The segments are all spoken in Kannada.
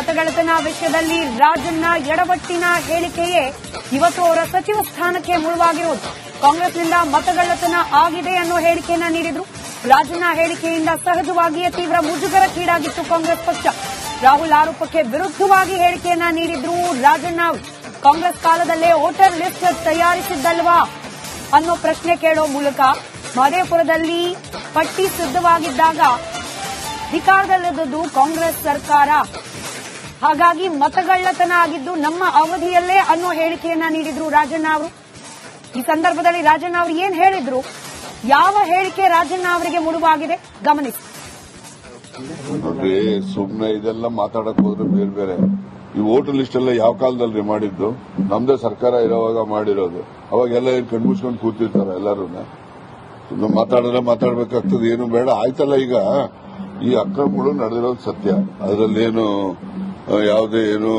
ಮತಗಳ್ಳತನ ವಿಷಯದಲ್ಲಿ ರಾಜಣ್ಣ ಎಡವಟ್ಟಿನ ಹೇಳಿಕೆಯೇ ಇವತ್ತು ಅವರ ಸಚಿವ ಸ್ಥಾನಕ್ಕೆ ಮುಳುವಾಗಿರುವುದು. ಕಾಂಗ್ರೆಸ್ನಿಂದ ಮತಗಳ್ಳತನ ಆಗಿದೆ ಅನ್ನೋ ಹೇಳಿಕೆಯನ್ನ ನೀಡಿದ್ರು. ರಾಜಣ್ಣ ಹೇಳಿಕೆಯಿಂದ ಸಹಜವಾಗಿಯೇ ತೀವ್ರ ಮುಜುಗರಕ್ಕೀಡಾಗಿತ್ತು ಕಾಂಗ್ರೆಸ್ ಪಕ್ಷ. ರಾಹುಲ್ ಆರೋಪಕ್ಕೆ ವಿರುದ್ಧವಾಗಿ ಹೇಳಿಕೆಯನ್ನ ನೀಡಿದ್ರು ರಾಜಣ್ಣ. ಕಾಂಗ್ರೆಸ್ ಕಾಲದಲ್ಲೇ ವೋಟರ್ ಲಿಸ್ಟ್ ತಯಾರಿಸಿದ್ದಲ್ವಾ ಅನ್ನೋ ಪ್ರಶ್ನೆ ಕೇಳೋ ಮೂಲಕ ಮಹದೇವಪುರದಲ್ಲಿ ಪಟ್ಟಿ ಸಿದ್ಧವಾಗಿದ್ದಾಗ ಅಧಿಕಾರದಲ್ಲಿದ್ದು ಕಾಂಗ್ರೆಸ್ ಸರ್ಕಾರ, ಹಾಗಾಗಿ ಮತಗಳ್ಳತನ ಆಗಿದ್ದು ನಮ್ಮ ಅವಧಿಯಲ್ಲೇ ಅನ್ನೋ ಹೇಳಿಕೆಯನ್ನ ನೀಡಿದ್ರು ರಾಜಣ್ಣ ಅವರು. ಈ ಸಂದರ್ಭದಲ್ಲಿ ರಾಜಣ್ಣ ಅವರು ಏನ್ ಹೇಳಿದ್ರು, ಯಾವ ಹೇಳಿಕೆ ರಾಜಣ್ಣ ಅವರಿಗೆ ಮುಳುವಾಗಿದೆ ಗಮನಿಸಿ. ನೋಡ್ರಿ, ಸುಮ್ನೆ ಇದೆಲ್ಲ ಮಾತಾಡಕ್ ಹೋದ್ರೆ ಬೇರೆ ಬೇರೆ. ಈ ವೋಟರ್ ಲಿಸ್ಟ್ ಎಲ್ಲ ಯಾವ ಕಾಲದಲ್ಲಿ ಮಾಡಿದ್ದು? ನಮ್ದೇ ಸರ್ಕಾರ ಇರೋವಾಗ ಮಾಡಿರೋದು. ಅವಾಗೆಲ್ಲ ಏನ್ ಕಣ್ಮುಚ್ಕೊಂಡು ಕೂತಿರ್ತಾರ ಎಲ್ಲರೂ. ಸುಮ್ಮನೆ ಮಾತಾಡಿದ್ರೆ ಮಾತಾಡ್ಬೇಕಾಗ್ತದೆ, ಏನು ಬೇಡ ಆಯ್ತಲ್ಲ. ಈಗ ಈ ಅಕ್ರಮಗಳು ನಡೆದಿರೋದು ಸತ್ಯ, ಅದರಲ್ಲೇನು ಯಾವುದೇ ಏನು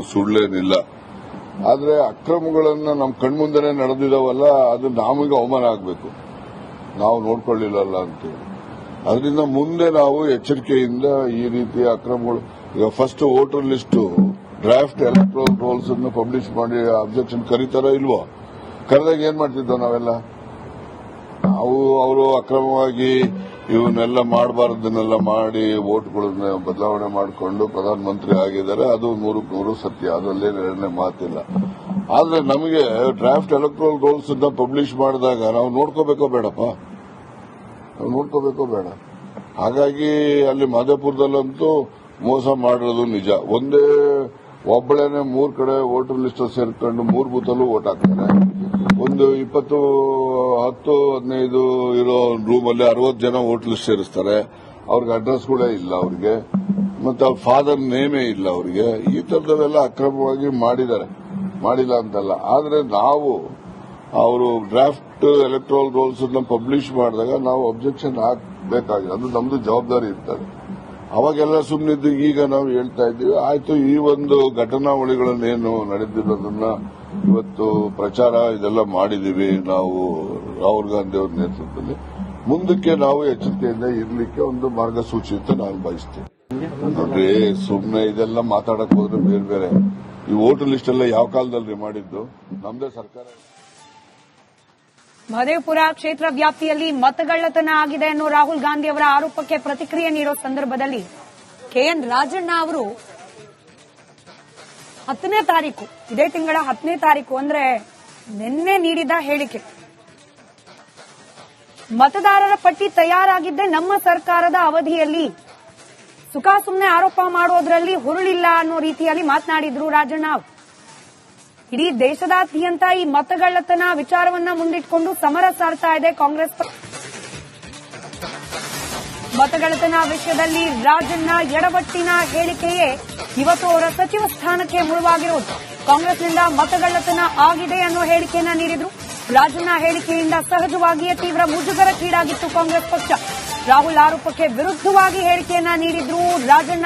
ಸುಳ್ಳೇನಿಲ್ಲ. ಆದ್ರೆ ಅಕ್ರಮಗಳನ್ನ ನಮ್ ಕಣ್ಮುಂದೆನೆ ನಡೆದಿದಾವಲ್ಲ, ಅದು ನಮಗೆ ಅವಮಾನ ಆಗ್ಬೇಕು, ನಾವು ನೋಡ್ಕೊಳ್ಳಿಲ್ಲಲ್ಲ ಅಂತೇಳಿ. ಅದರಿಂದ ಮುಂದೆ ನಾವು ಎಚ್ಚರಿಕೆಯಿಂದ ಈ ರೀತಿಯ ಅಕ್ರಮಗಳು, ಈಗ first voter list draft electoral rolls ಅನ್ನು ಪಬ್ಲಿಷ್ ಮಾಡಿ ಅಬ್ಜೆಕ್ಷನ್ ಕರೀತಾರ ಇಲ್ವೋ? ಕರೆದಾಗ ಏನ್ ಮಾಡ್ತಿದ್ದೋ ನಾವೆಲ್ಲ? ನಾವು ಅವರು ಅಕ್ರಮವಾಗಿ ಇವನ್ನೆಲ್ಲ ಮಾಡಬಾರದನ್ನೆಲ್ಲ ಮಾಡಿ ವೋಟ್ಗಳನ್ನ ಬದಲಾವಣೆ ಮಾಡಿಕೊಂಡು ಪ್ರಧಾನಮಂತ್ರಿ ಆಗಿದ್ದಾರೆ. ಅದು 100% ಸತ್ಯ, ಅದರಲ್ಲೇನು ಎರಡನೇ ಮಾತಿಲ್ಲ. ಆದ್ರೆ ನಮಗೆ ಡ್ರಾಫ್ಟ್ ಎಲೆಕ್ಟ್ರಲ್ ರೋಲ್ಸ್ ಅನ್ನ ಪಬ್ಲಿಷ್ ಮಾಡಿದಾಗ ನಾವು ನೋಡ್ಕೋಬೇಕೋ ಬೇಡಪ್ಪ? ನಾವು ನೋಡ್ಕೋಬೇಕೋ ಬೇಡ? ಹಾಗಾಗಿ ಅಲ್ಲಿ ಮಹದೇವಪುರದಲ್ಲಂತೂ ಮೋಸ ಮಾಡಿರೋದು ನಿಜ. ಒಂದೇ ಒಬ್ಬಳೇನೆ 3 ಕಡೆ ವೋಟರ್ ಲಿಸ್ಟ್ ಸೇರ್ಕೊಂಡು 3 ಬೂತಲ್ಲೂ ವೋಟ್ ಹಾಕ್ತಾರೆ. ಒಂದು 20, 10, 15 ಇರೋ ರೂಮಲ್ಲಿ 60 ಜನ ವೋಟರ್ ಲಿಸ್ಟ್ ಸೇರಿಸ್ತಾರೆ. ಅವ್ರಿಗೆ ಅಡ್ರೆಸ್ ಕೂಡ ಇಲ್ಲ ಅವ್ರಿಗೆ, ಮತ್ತೆ ಅವ್ರ ಫಾದರ್ ನೇಮೇ ಇಲ್ಲ ಅವ್ರಿಗೆ. ಈ ತರದವೆಲ್ಲ ಅಕ್ರಮವಾಗಿ ಮಾಡಿದ್ದಾರೆ, ಮಾಡಿಲ್ಲ ಅಂತಲ್ಲ. ಆದ್ರೆ ನಾವು ಅವರು ಡ್ರಾಫ್ಟ್ ಎಲೆಕ್ಟ್ರಲ್ ರೋಲ್ಸ್ ಅನ್ನ ಪಬ್ಲಿಷ್ ಮಾಡಿದಾಗ ನಾವು ಅಬ್ಜೆಕ್ಷನ್ ಹಾಕಬೇಕಾಗಿದೆ, ಅದು ನಮ್ದು ಜವಾಬ್ದಾರಿ ಇರ್ತದೆ. ಅವಾಗೆಲ್ಲ ಸುಮ್ಮನಿದ್ದು ಈಗ ನಾವು ಹೇಳ್ತಾ ಇದ್ದೀವಿ. ಆಯ್ತು, ಈ ಒಂದು ಘಟನಾವಳಿಗಳನ್ನೇನು ನಡೆದಿರೋದನ್ನ ಇವತ್ತು ಪ್ರಚಾರ ಇದೆಲ್ಲ ಮಾಡಿದೀವಿ ನಾವು ರಾಹುಲ್ ಗಾಂಧಿ ಅವರ ನೇತೃತ್ವದಲ್ಲಿ. ಮುಂದಕ್ಕೆ ನಾವು ಎಚ್ಚರಿಕೆಯಿಂದ ಇರಲಿಕ್ಕೆ ಒಂದು ಮಾರ್ಗಸೂಚಿ ಅಂತ ನಾನು ಬಯಸ್ತೇನೆ. ನೋಡ್ರಿ, ಸುಮ್ಮನೆ ಇದೆಲ್ಲ ಮಾತಾಡಕ್ ಹೋದ್ರೆ ಬೇರೆ ಬೇರೆ. ಈ ವೋಟರ್ ಲಿಸ್ಟ್ ಎಲ್ಲ ಯಾವ ಕಾಲದಲ್ಲಿ ಮಾಡಿದ್ದು? ನಮ್ದೇ ಸರ್ಕಾರ. ಮಹದೇವಪುರ ಕ್ಷೇತ್ರ ವ್ಯಾಪ್ತಿಯಲ್ಲಿ ಮತಗಳ್ಳತನ ಆಗಿದೆ ಅನ್ನೋ ರಾಹುಲ್ ಗಾಂಧಿ ಅವರ ಆರೋಪಕ್ಕೆ ಪ್ರತಿಕ್ರಿಯೆ ನೀಡೋ ಸಂದರ್ಭದಲ್ಲಿ ಕೆಎನ್ ರಾಜಣ್ಣ ಅವರು 10ನೇ ತಾರೀಕು, ಇದೇ ತಿಂಗಳ 10ನೇ ತಾರೀಕು ಅಂದ್ರೆ ನಿನ್ನೆ ನೀಡಿದ ಹೇಳಿಕೆ, ಮತದಾರರ ಪಟ್ಟಿ ತಯಾರಾಗಿದ್ದೇ ನಮ್ಮ ಸರ್ಕಾರದ ಅವಧಿಯಲ್ಲಿ, ಸುಖಾಸುಮ್ನೆ ಆರೋಪ ಮಾಡೋದ್ರಲ್ಲಿ ಹುರುಳಿಲ್ಲ ಅನ್ನೋ ರೀತಿಯಲ್ಲಿ ಮಾತನಾಡಿದ್ರು ರಾಜಣ್ಣ ಅವರು. ಇಡೀ ದೇಶದಾದ್ಯಂತ ಈ ಮತಗಳ್ಳತನ ವಿಚಾರವನ್ನ ಮುಂದಿಟ್ಕೊಂಡು ಸಮರ ಸಾರ್ತಾ ಇದೆ ಕಾಂಗ್ರೆಸ್. ಮತಗಳ್ಳತನ ವಿಷಯದಲ್ಲಿ ರಾಜಣ್ಣ ಎಡವಟ್ಟಿನ ಹೇಳಿಕೆಯೇ ಇವತ್ತು ಅವರ ಸಚಿವ ಸ್ಥಾನಕ್ಕೆ ಮುಳುವಾಗಿರುವುದು. ಕಾಂಗ್ರೆಸ್ನಿಂದ ಮತಗಳ್ಳತನ ಆಗಿದೆ ಅನ್ನೋ ಹೇಳಿಕೆಯನ್ನ ನೀಡಿದ್ರು. ರಾಜಣ್ಣ ಹೇಳಿಕೆಯಿಂದ ಸಹಜವಾಗಿಯೇ ತೀವ್ರ ಮುಜುಗರಕ್ಕೀಡಾಗಿತ್ತು ಕಾಂಗ್ರೆಸ್ ಪಕ್ಷ. ರಾಹುಲ್ ಆರೋಪಕ್ಕೆ ವಿರುದ್ಧವಾಗಿ ಹೇಳಿಕೆಯನ್ನ ನೀಡಿದ್ರು ರಾಜಣ್ಣ.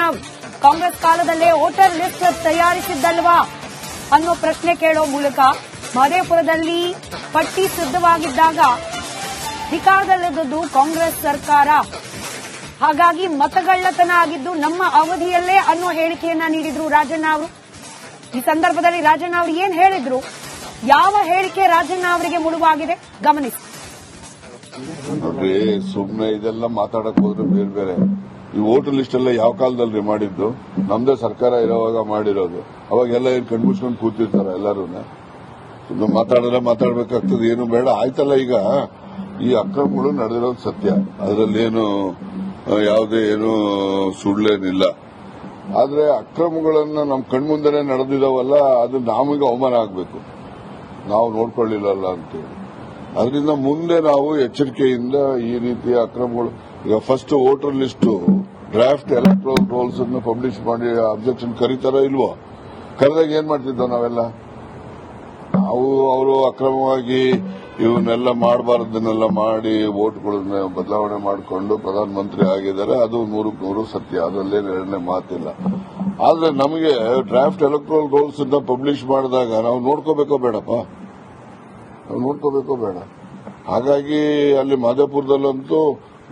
ಕಾಂಗ್ರೆಸ್ ಕಾಲದಲ್ಲೇ ವೋಟರ್ ಲಿಸ್ಟ್ ತಯಾರಿಸಿದ್ದಲ್ವಾ ಅನ್ನೋ ಪ್ರಶ್ನೆ ಕೇಳೋ ಮೂಲಕ ಮಹದೇವಪುರದಲ್ಲಿ ಪಟ್ಟಿ ಸಿದ್ಧವಾಗಿದ್ದಾಗ ಅಧಿಕಾರದಲ್ಲಿದ್ದು ಕಾಂಗ್ರೆಸ್ ಸರ್ಕಾರ, ಹಾಗಾಗಿ ಮತಗಳ್ಳತನ ಆಗಿದ್ದು ನಮ್ಮ ಅವಧಿಯಲ್ಲೇ ಅನ್ನೋ ಹೇಳಿಕೆಯನ್ನ ನೀಡಿದ್ರು ರಾಜಣ್ಣ ಅವರು. ಈ ಸಂದರ್ಭದಲ್ಲಿ ರಾಜಣ್ಣ ಅವರು ಏನ್ ಹೇಳಿದ್ರು, ಯಾವ ಹೇಳಿಕೆ ರಾಜಣ್ಣ ಅವರಿಗೆ ಮುಳುವಾಗಿದೆ ಗಮನಿಸಿ. ನೋಡ್ರಿ, ಸುಮ್ಮನೆ ಇದೆಲ್ಲ ಮಾತಾಡಕ್ ಹೋದ್ರೆ ಬೇರೆ ಬೇರೆ. ಈ ವೋಟರ್ ಲಿಸ್ಟ್ ಎಲ್ಲ ಯಾವ ಕಾಲದಲ್ಲಿ ಮಾಡಿದ್ದು? ನಮ್ದೇ ಸರ್ಕಾರ ಇರೋವಾಗ ಮಾಡಿರೋದು. ಅವಾಗೆಲ್ಲ ಏನ್ ಕಣ್ಮುಚ್ಕೊಂಡು ಕೂತಿರ್ತಾರ ಎಲ್ಲರೂ. ಸುಮ್ಮನೆ ಮಾತಾಡಿದ್ರೆ ಮಾತಾಡ್ಬೇಕಾಗ್ತದೆ, ಏನು ಬೇಡ ಆಯ್ತಲ್ಲ. ಈಗ ಈ ಅಕ್ರಮಗಳು ನಡೆದಿರೋದು ಸತ್ಯ, ಅದರಲ್ಲೇನು ಯಾವುದೇ ಏನು ಸುಳ್ಳೇನಿಲ್ಲ. ಆದ್ರೆ ಅಕ್ರಮಗಳನ್ನ ನಮ್ ಕಣ್ಮುಂದೆನೆ ನಡೆದಿದಾವಲ್ಲ, ಅದು ನಮಗೆ ಅವಮಾನ ಆಗ್ಬೇಕು, ನಾವು ನೋಡ್ಕೊಳ್ಳಿಲ್ಲಲ್ಲ ಅಂತೇಳಿ. ಅದರಿಂದ ಮುಂದೆ ನಾವು ಎಚ್ಚರಿಕೆಯಿಂದ ಈ ರೀತಿಯ ಅಕ್ರಮಗಳು, ಈಗ first voter list draft electoral rolls ಅನ್ನು ಪಬ್ಲಿಷ್ ಮಾಡಿ ಅಬ್ಜೆಕ್ಷನ್ ಕರೀತಾರ ಇಲ್ವೋ? ಕರೆದಾಗ ಏನ್ ಮಾಡ್ತಿದ್ದೋ ನಾವೆಲ್ಲ? ನಾವು ಅವರು ಅಕ್ರಮವಾಗಿ ಇವನ್ನೆಲ್ಲ ಮಾಡಬಾರದನ್ನೆಲ್ಲ ಮಾಡಿ ವೋಟ್ಗಳನ್ನ ಬದಲಾವಣೆ ಮಾಡಿಕೊಂಡು ಪ್ರಧಾನಮಂತ್ರಿ ಆಗಿದ್ದಾರೆ. ಅದು 100% ಸತ್ಯ, ಅದರಲ್ಲೇನು ಎರಡನೇ ಮಾತಿಲ್ಲ. ಆದ್ರೆ ನಮಗೆ ಡ್ರಾಫ್ಟ್ ಎಲೆಕ್ಟ್ರಲ್ ರೋಲ್ಸ್ ಅನ್ನ ಪಬ್ಲಿಷ್ ಮಾಡಿದಾಗ ನಾವು ನೋಡ್ಕೋಬೇಕೋ ಬೇಡಪ್ಪ? ನಾವು ನೋಡ್ಕೋಬೇಕೋ ಬೇಡ? ಹಾಗಾಗಿ ಅಲ್ಲಿ ಮಹದೇವಪುರದಲ್ಲಂತೂ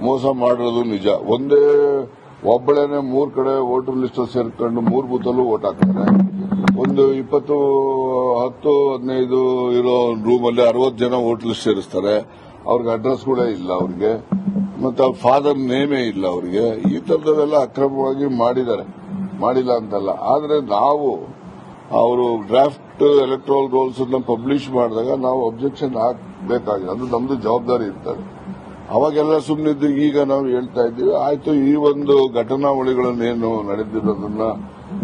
ಮೋಸ ಮಾಡಿರೋದು ನಿಜ. ಒಂದೇ ಒಬ್ಬಳೇನೆ 3 ಕಡೆ ವೋಟರ್ ಲಿಸ್ಟ್ ಸೇರ್ಕೊಂಡು 3 ಬೂತಲ್ಲೂ ವೋಟ್ ಹಾಕ್ತಾರೆ. ಒಂದು 20, 10, 15 ಇರೋ ರೂಮಲ್ಲಿ 60 ಜನ ವೋಟರ್ ಲಿಸ್ಟ್ ಸೇರಿಸ್ತಾರೆ. ಅವ್ರಿಗೆ ಅಡ್ರೆಸ್ಗಳೇ ಇಲ್ಲ ಅವ್ರಿಗೆ, ಮತ್ತೆ ಅವ್ರ ಫಾದರ್ ನೇಮೇ ಇಲ್ಲ ಅವ್ರಿಗೆ. ಈ ತರದವೆಲ್ಲ ಅಕ್ರಮವಾಗಿ ಮಾಡಿದ್ದಾರೆ, ಮಾಡಿಲ್ಲ ಅಂತಲ್ಲ. ಆದ್ರೆ ನಾವು ಅವರು ಡ್ರಾಫ್ಟ್ ಎಲೆಕ್ಟ್ರಲ್ ರೋಲ್ಸ್ ಅನ್ನ ಪಬ್ಲಿಷ್ ಮಾಡಿದಾಗ ನಾವು ಅಬ್ಜೆಕ್ಷನ್ ಹಾಕಬೇಕಾಗಿದೆ. ಅದು ನಮ್ದು ಜವಾಬ್ದಾರಿ ಇರ್ತದೆ. ಅವಾಗೆಲ್ಲ ಸುಮ್ಮನಿದ್ದು ಈಗ ನಾವು ಹೇಳ್ತಾ ಇದ್ದೀವಿ. ಆಯ್ತು, ಈ ಒಂದು ಘಟನಾವಳಿಗಳನ್ನೇನು ನಡೆದಿರೋದನ್ನ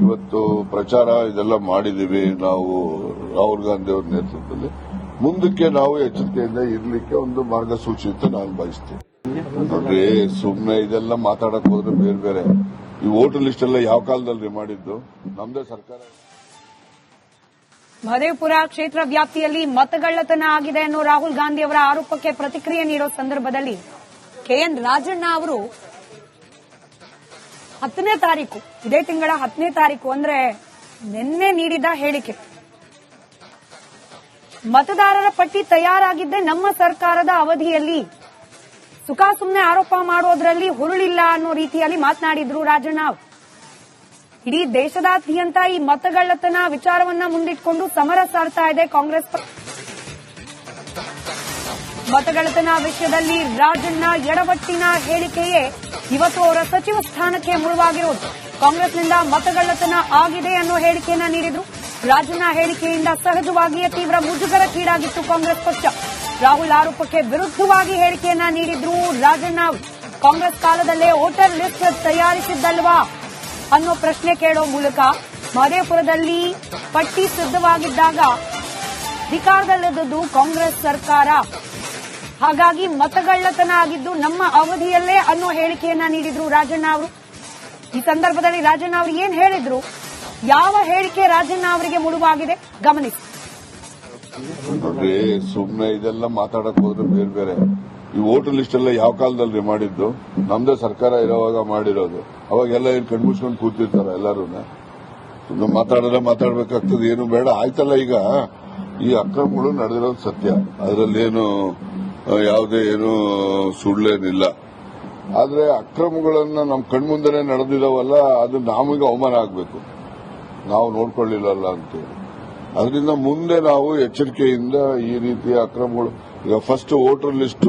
ಇವತ್ತು ಪ್ರಚಾರ ಇದೆಲ್ಲ ಮಾಡಿದೀವಿ ನಾವು ರಾಹುಲ್ ಗಾಂಧಿ ಅವರ ನೇತೃತ್ವದಲ್ಲಿ. ಮುಂದಕ್ಕೆ ನಾವು ಎಚ್ಚರಿಕೆಯಿಂದ ಇರಲಿಕ್ಕೆ ಒಂದು ಮಾರ್ಗಸೂಚಿ ನಾನು ಬಯಸ್ತೇನೆ. ನೋಡ್ರಿ, ಸುಮ್ಮನೆ ಇದೆಲ್ಲ ಮಾತಾಡಕ್ ಹೋದ್ರೆ ಬೇರೆ ಬೇರೆ ಈ ವೋಟರ್ ಲಿಸ್ಟ್ ಎಲ್ಲ ಯಾವ ಕಾಲದಲ್ಲಿ ಮಾಡಿದ್ದು ನಮ್ದೇ ಸರ್ಕಾರ. ಮಹದೇವಪುರ ಕ್ಷೇತ್ರ ವ್ಯಾಪ್ತಿಯಲ್ಲಿ ಮತಗಳ್ಳತನ ಆಗಿದೆ ಅನ್ನೋ ರಾಹುಲ್ ಗಾಂಧಿ ಅವರ ಆರೋಪಕ್ಕೆ ಪ್ರತಿಕ್ರಿಯೆ ನೀಡೋ ಸಂದರ್ಭದಲ್ಲಿ ಕೆಎನ್ ರಾಜಣ್ಣ ಅವರು 10ನೇ ತಾರೀಕು, ಇದೇ ತಿಂಗಳ 10ನೇ ತಾರೀಕು ಅಂದ್ರೆ ನಿನ್ನೆ ನೀಡಿದ ಹೇಳಿಕೆ, ಮತದಾರರ ಪಟ್ಟಿ ತಯಾರಾಗಿದ್ದೆ ನಮ್ಮ ಸರ್ಕಾರದ ಅವಧಿಯಲ್ಲಿ, ಸುಖಾಸುಮ್ನೆ ಆರೋಪ ಮಾಡೋದ್ರಲ್ಲಿ ಹುರುಳಿಲ್ಲ ಅನ್ನೋ ರೀತಿಯಲ್ಲಿ ಮಾತನಾಡಿದ್ರು ರಾಜಣ್ಣ. ಇಡೀ ದೇಶದಾದ್ಯಂತ ಈ ಮತಗಳ್ಳತನ ವಿಚಾರವನ್ನ ಮುಂದಿಟ್ಕೊಂಡು ಸಮರ ಸಾರ್ತಾ ಇದೆ ಕಾಂಗ್ರೆಸ್. ಮತಗಳ್ಳತನ ವಿಷಯದಲ್ಲಿ ರಾಜಣ್ಣ ಎಡವಟ್ಟಿನ ಹೇಳಿಕೆಯೇ ಇವತ್ತು ಅವರ ಸಚಿವ ಸ್ಥಾನಕ್ಕೆ ಮುಳುವಾಗಿರುವುದು. ಕಾಂಗ್ರೆಸ್ನಿಂದ ಮತಗಳ್ಳತನ ಆಗಿದೆ ಅನ್ನೋ ಹೇಳಿಕೆಯನ್ನ ನೀಡಿದ್ರು. ರಾಜಣ್ಣ ಹೇಳಿಕೆಯಿಂದ ಸಹಜವಾಗಿಯೇ ತೀವ್ರ ಮುಜುಗರಕ್ಕೀಡಾಗಿತ್ತು ಕಾಂಗ್ರೆಸ್ ಪಕ್ಷ. ರಾಹುಲ್ ಆರೋಪಕ್ಕೆ ವಿರುದ್ಧವಾಗಿ ಹೇಳಿಕೆಯನ್ನ ನೀಡಿದ್ರು ರಾಜಣ್ಣ. ಕಾಂಗ್ರೆಸ್ ಕಾಲದಲ್ಲೇ ವೋಟರ್ ಲಿಸ್ಟ್ ತಯಾರಿಸಿದ್ದಲ್ವಾ ಅನ್ನೋ ಪ್ರಶ್ನೆ ಕೇಳೋ ಮೂಲಕ ಮಹದೇವಪುರದಲ್ಲಿ ಪಟ್ಟಿ ಸಿದ್ಧವಾಗಿದ್ದಾಗ ಅಧಿಕಾರದಲ್ಲಿದ್ದು ಕಾಂಗ್ರೆಸ್ ಸರ್ಕಾರ, ಹಾಗಾಗಿ ಮತಗಳ್ಳತನ ಆಗಿದ್ದು ನಮ್ಮ ಅವಧಿಯಲ್ಲೇ ಅನ್ನೋ ಹೇಳಿಕೆಯನ್ನ ನೀಡಿದ್ರು ರಾಜಣ್ಣ ಅವರು. ಈ ಸಂದರ್ಭದಲ್ಲಿ ರಾಜಣ್ಣ ಅವರು ಏನ್ ಹೇಳಿದ್ರು, ಯಾವ ಹೇಳಿಕೆ ರಾಜಣ್ಣ ಅವರಿಗೆ ಮುಳುವಾಗಿದೆ ಗಮನಿಸಿ. ನೋಡ್ರಿ, ಸುಮ್ಮನೆ ಇದೆಲ್ಲ ಮಾತಾಡಕ್ ಹೋದ್ರೆ ಬೇರೆ ಬೇರೆ ಈ ವೋಟರ್ ಲಿಸ್ಟ್ ಎಲ್ಲ ಯಾವ ಕಾಲದಲ್ಲಿ ಮಾಡಿದ್ದು ನಮ್ದೇ ಸರ್ಕಾರ ಇರೋವಾಗ ಮಾಡಿರೋದು. ಅವಾಗೆಲ್ಲ ಏನ್ ಕಣ್ಮುಚ್ಕೊಂಡು ಕೂತಿರ್ತಾರ ಎಲ್ಲರೂ. ಮಾತಾಡಬೇಕಾಗ್ತದೆ, ಏನು ಬೇಡ ಆಯ್ತಲ್ಲ. ಈಗ ಈ ಅಕ್ರಮಗಳು ನಡೆದಿರೋದು ಸತ್ಯ, ಅದರಲ್ಲೇನು ಯಾವುದೇ ಏನು ಸುಳ್ಳೇನಿಲ್ಲ. ಆದ್ರೆ ಅಕ್ರಮಗಳನ್ನ ನಮ್ ಕಣ್ಮುಂದೆನೆ ನಡೆದಿದಾವಲ್ಲ, ಅದು ನಮಗೆ ಅವಮಾನ ಆಗ್ಬೇಕು, ನಾವು ನೋಡ್ಕೊಳ್ಳಿಲ್ಲಲ್ಲ ಅಂತೇಳಿ. ಅದರಿಂದ ಮುಂದೆ ನಾವು ಎಚ್ಚರಿಕೆಯಿಂದ ಈ ರೀತಿಯ ಅಕ್ರಮಗಳು, ಈಗ first voter list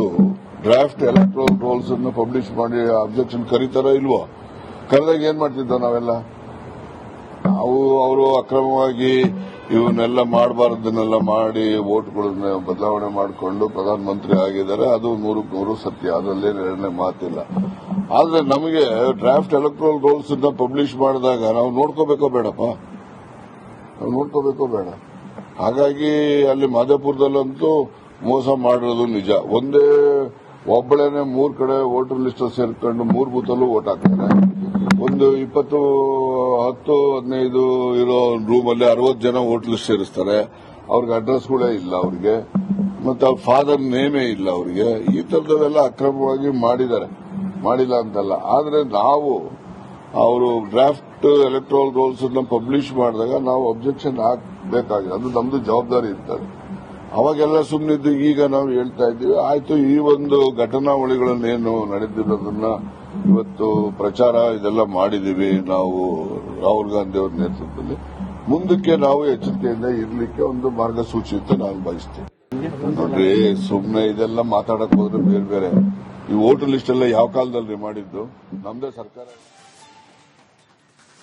draft electoral rolls ಅನ್ನು ಪಬ್ಲಿಷ್ ಮಾಡಿ ಅಬ್ಜೆಕ್ಷನ್ ಕರೀತಾರ ಇಲ್ವೋ? ಕರೆದಾಗ ಏನ್ ಮಾಡ್ತಿದ್ದ ನಾವೆಲ್ಲ? ನಾವು ಅವರು ಅಕ್ರಮವಾಗಿ ಇವನ್ನೆಲ್ಲ ಮಾಡಬಾರದನ್ನೆಲ್ಲ ಮಾಡಿ ವೋಟ್ಗಳನ್ನ ಬದಲಾವಣೆ ಮಾಡಿಕೊಂಡು ಪ್ರಧಾನಮಂತ್ರಿ ಆಗಿದ್ದಾರೆ. ಅದು 100% ಸತ್ಯ, ಅದರಲ್ಲೇನು ಎರಡನೇ ಮಾತಿಲ್ಲ. ಆದ್ರೆ ನಮಗೆ ಡ್ರಾಫ್ಟ್ ಎಲೆಕ್ಟ್ರಲ್ ರೋಲ್ಸ್ ಅನ್ನ ಪಬ್ಲಿಷ್ ಮಾಡಿದಾಗ ನಾವು ನೋಡ್ಕೋಬೇಕೋ ಬೇಡಪ್ಪ? ನಾವು ನೋಡ್ಕೋಬೇಕೋ ಬೇಡ? ಹಾಗಾಗಿ ಅಲ್ಲಿ ಮಹದೇವಪುರದಲ್ಲಂತೂ ಮೋಸ ಮಾಡಿರೋದು ನಿಜ. ಒಬ್ಬಳೇನೆ 3 ಕಡೆ ವೋಟರ್ ಲಿಸ್ಟ್ ಸೇರ್ಕೊಂಡು 3 ಬೂತಲ್ಲೂ ವೋಟ್ ಹಾಕ್ತಾರೆ. ಒಂದು 20, 10, 15 ಇರೋ ರೂಮಲ್ಲಿ 60 ಜನ ವೋಟರ್ ಲಿಸ್ಟ್ ಸೇರಿಸ್ತಾರೆ. ಅವ್ರಿಗೆ ಅಡ್ರೆಸ್ಗಳೇ ಇಲ್ಲ ಅವ್ರಿಗೆ, ಮತ್ತೆ ಅವ್ರ ಫಾದರ್ ನೇಮೇ ಇಲ್ಲ ಅವ್ರಿಗೆ. ಈ ತರದವೆಲ್ಲ ಅಕ್ರಮವಾಗಿ ಮಾಡಿದ್ದಾರೆ, ಮಾಡಿಲ್ಲ ಅಂತಲ್ಲ. ಆದ್ರೆ ನಾವು ಅವರು ಡ್ರಾಫ್ಟ್ ಎಲೆಕ್ಟ್ರಲ್ ರೋಲ್ಸ್ ಅನ್ನ ಪಬ್ಲಿಷ್ ಮಾಡಿದಾಗ ನಾವು ಅಬ್ಜೆಕ್ಷನ್ ಹಾಕಬೇಕಾಗಿದೆ. ಅದು ನಮ್ದು ಜವಾಬ್ದಾರಿ ಇರ್ತದೆ. ಅವಾಗೆಲ್ಲ ಸುಮ್ಮನಿದ್ದು ಈಗ ನಾವು ಹೇಳ್ತಾ ಇದ್ದೀವಿ. ಆಯ್ತು, ಈ ಒಂದು ಘಟನಾವಳಿಗಳನ್ನೇನು ನಡೆದಿರೋದನ್ನ ಇವತ್ತು ಪ್ರಚಾರ ಇದೆಲ್ಲ ಮಾಡಿದೀವಿ ನಾವು ರಾಹುಲ್ ಗಾಂಧಿ ಅವರ ನೇತೃತ್ವದಲ್ಲಿ. ಮುಂದಕ್ಕೆ ನಾವು ಎಚ್ಚರಿಕೆಯಿಂದ ಇರಲಿಕ್ಕೆ ಒಂದು ಮಾರ್ಗಸೂಚಿ ನಾನು ಬಯಸ್ತೇನೆ. ನೋಡ್ರಿ, ಸುಮ್ಮನೆ ಇದೆಲ್ಲ ಮಾತಾಡಕ್ ಹೋದ್ರೆ ಬೇರೆ ಬೇರೆ ಈ ವೋಟರ್ ಲಿಸ್ಟ್ ಎಲ್ಲ ಯಾವ ಕಾಲದಲ್ಲಿ ಮಾಡಿದ್ದು ನಮ್ದೇ ಸರ್ಕಾರ.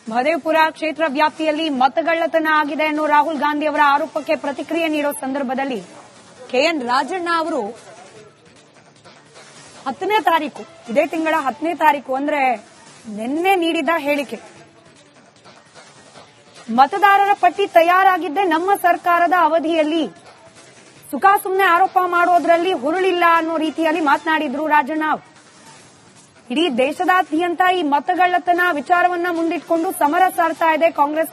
ಮಹದೇವಪುರ ಕ್ಷೇತ್ರ ವ್ಯಾಪ್ತಿಯಲ್ಲಿ ಮತಗಳ್ಳತನ ಆಗಿದೆ ಅನ್ನೋ ರಾಹುಲ್ ಗಾಂಧಿ ಅವರ ಆರೋಪಕ್ಕೆ ಪ್ರತಿಕ್ರಿಯೆ ನೀಡೋ ಸಂದರ್ಭದಲ್ಲಿ ಕೆಎನ್ ರಾಜಣ್ಣ ಅವರು 10ನೇ ತಾರೀಕು, ಇದೇ ತಿಂಗಳ 10ನೇ ತಾರೀಕು ಅಂದ್ರೆ ನಿನ್ನೆ ನೀಡಿದ ಹೇಳಿಕೆ, ಮತದಾರರ ಪಟ್ಟಿ ತಯಾರಾಗಿದ್ದೆ ನಮ್ಮ ಸರ್ಕಾರದ ಅವಧಿಯಲ್ಲಿ, ಸುಖಾಸುಮ್ನೆ ಆರೋಪ ಮಾಡೋದ್ರಲ್ಲಿ ಹುರುಳಿಲ್ಲ ಅನ್ನೋ ರೀತಿಯಲ್ಲಿ ಮಾತನಾಡಿದ್ರು ರಾಜಣ್ಣ. ಇಡೀ ದೇಶದಾದ್ಯಂತ ಈ ಮತಗಳ್ಳತನ ವಿಚಾರವನ್ನ ಮುಂದಿಟ್ಕೊಂಡು ಸಮರ ಸಾರ್ತಾ ಇದೆ ಕಾಂಗ್ರೆಸ್.